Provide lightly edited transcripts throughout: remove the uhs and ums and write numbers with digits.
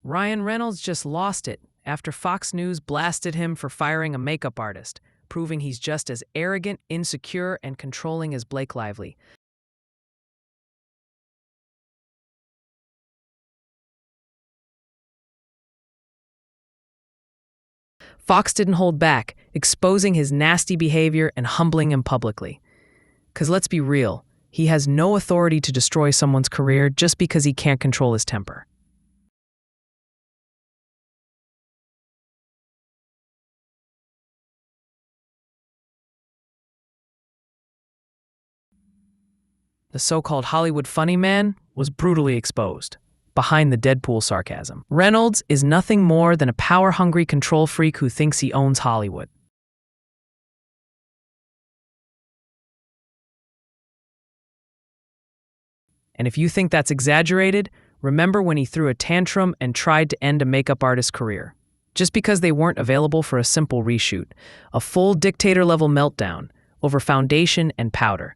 Ryan Reynolds just lost it after Fox News blasted him for firing a makeup artist, proving he's just as arrogant, insecure, and controlling as Blake Lively. Fox didn't hold back, exposing his nasty behavior and humbling him publicly. Because let's be real, he has no authority to destroy someone's career just because he can't control his temper. The so-called Hollywood funny man was brutally exposed behind the Deadpool sarcasm. Reynolds is nothing more than a power-hungry control freak who thinks he owns Hollywood. And if you think that's exaggerated, remember when he threw a tantrum and tried to end a makeup artist's career. Just because they weren't available for a simple reshoot, a full dictator-level meltdown over foundation and powder.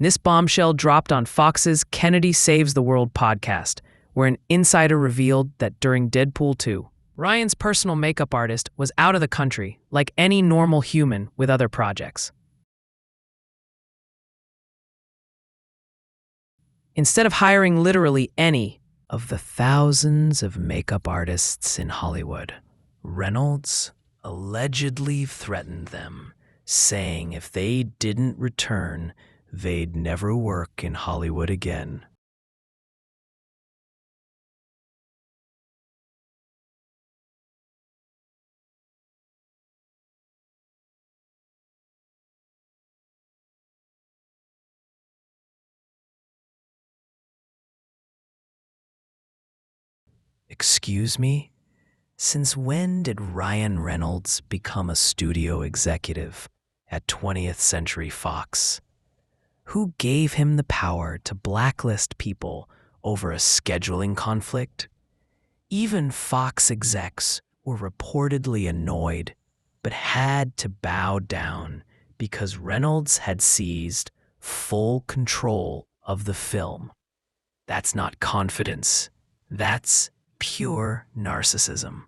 This bombshell dropped on Fox's Kennedy Saves the World podcast, where an insider revealed that during Deadpool 2, Ryan's personal makeup artist was out of the country, like any normal human with other projects. Instead of hiring literally any of the thousands of makeup artists in Hollywood, Reynolds allegedly threatened them, saying if they didn't return, they'd never work in Hollywood again. Excuse me? Since when did Ryan Reynolds become a studio executive at 20th Century Fox? Who gave him the power to blacklist people over a scheduling conflict? Even Fox execs were reportedly annoyed, but had to bow down because Reynolds had seized full control of the film. That's not confidence. That's pure narcissism.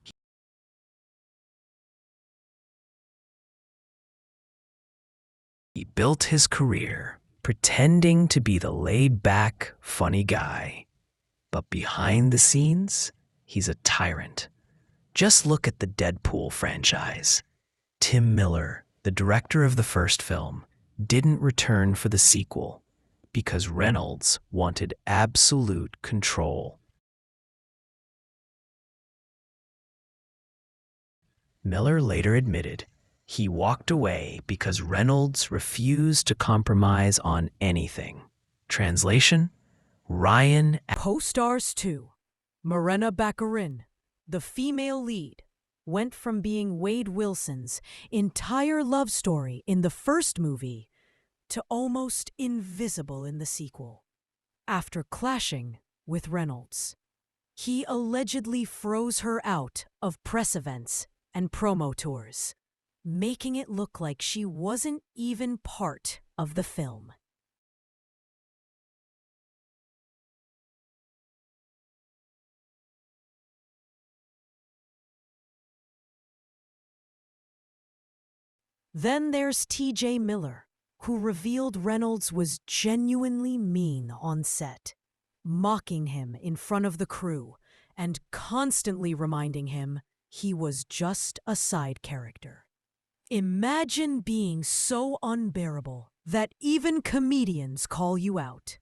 He built his career pretending to be the laid-back, funny guy. But behind the scenes, he's a tyrant. Just look at the Deadpool franchise. Tim Miller, the director of the first film, didn't return for the sequel because Reynolds wanted absolute control. Miller later admitted he walked away because Reynolds refused to compromise on anything. Translation: Ryan... Co-stars 2, Morena Baccarin, the female lead, went from being Wade Wilson's entire love story in the first movie to almost invisible in the sequel. After clashing with Reynolds, he allegedly froze her out of press events and promo tours, making it look like she wasn't even part of the film. Then there's T.J. Miller, who revealed Reynolds was genuinely mean on set, mocking him in front of the crew and constantly reminding him he was just a side character. Imagine being so unbearable that even comedians call you out.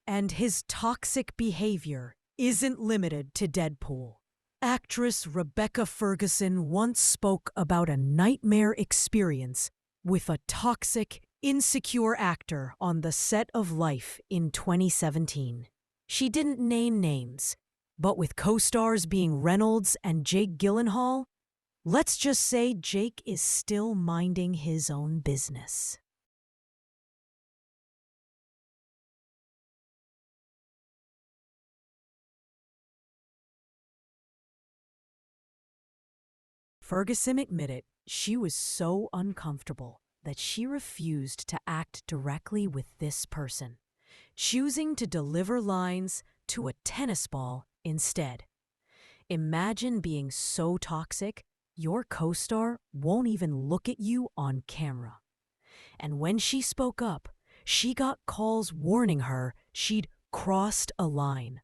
And his toxic behavior isn't limited to Deadpool. Actress Rebecca Ferguson once spoke about a nightmare experience with a toxic, insecure actor on the set of Life in 2017. She didn't name names, but with co-stars being Reynolds and Jake Gyllenhaal, let's just say Jake is still minding his own business. Ferguson admitted She was so uncomfortable that she refused to act directly with this person, choosing to deliver lines to a tennis ball instead. Imagine being so toxic, your co-star won't even look at you on camera. And when she spoke up, she got calls warning her she'd crossed a line.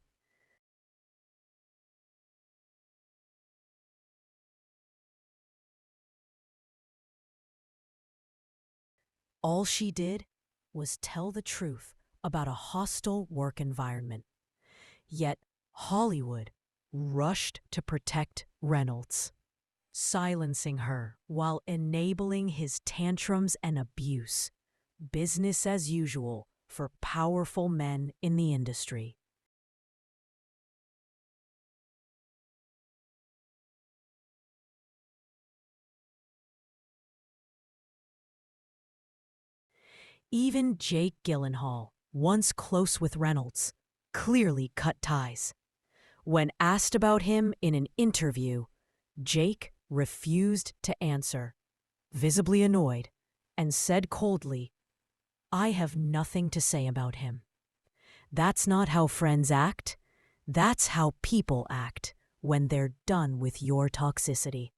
All she did was tell the truth about a hostile work environment. Yet Hollywood rushed to protect Reynolds, silencing her while enabling his tantrums and abuse. Business as usual for powerful men in the industry. Even Jake Gyllenhaal, once close with Reynolds, clearly cut ties. When asked about him in an interview, Jake refused to answer, visibly annoyed, and said coldly, "I have nothing to say about him. That's not how friends act. That's how people act when they're done with your toxicity."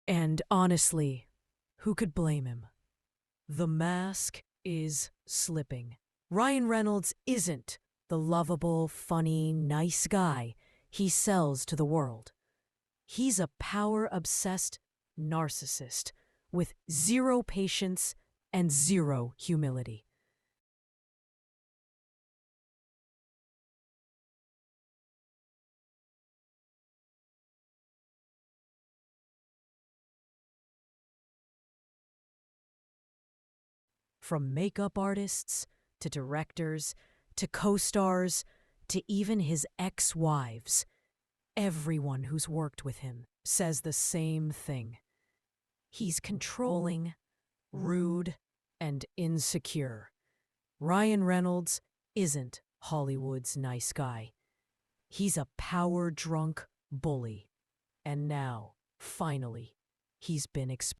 And honestly, who could blame him? The mask is slipping. Ryan Reynolds isn't the lovable, funny, nice guy he sells to the world. He's a power-obsessed narcissist with zero patience and zero humility. From makeup artists to directors to co-stars to even his ex-wives, everyone who's worked with him says the same thing. He's controlling, rude, and insecure. Ryan Reynolds isn't Hollywood's nice guy. He's a power-drunk bully. And now, finally, he's been exposed.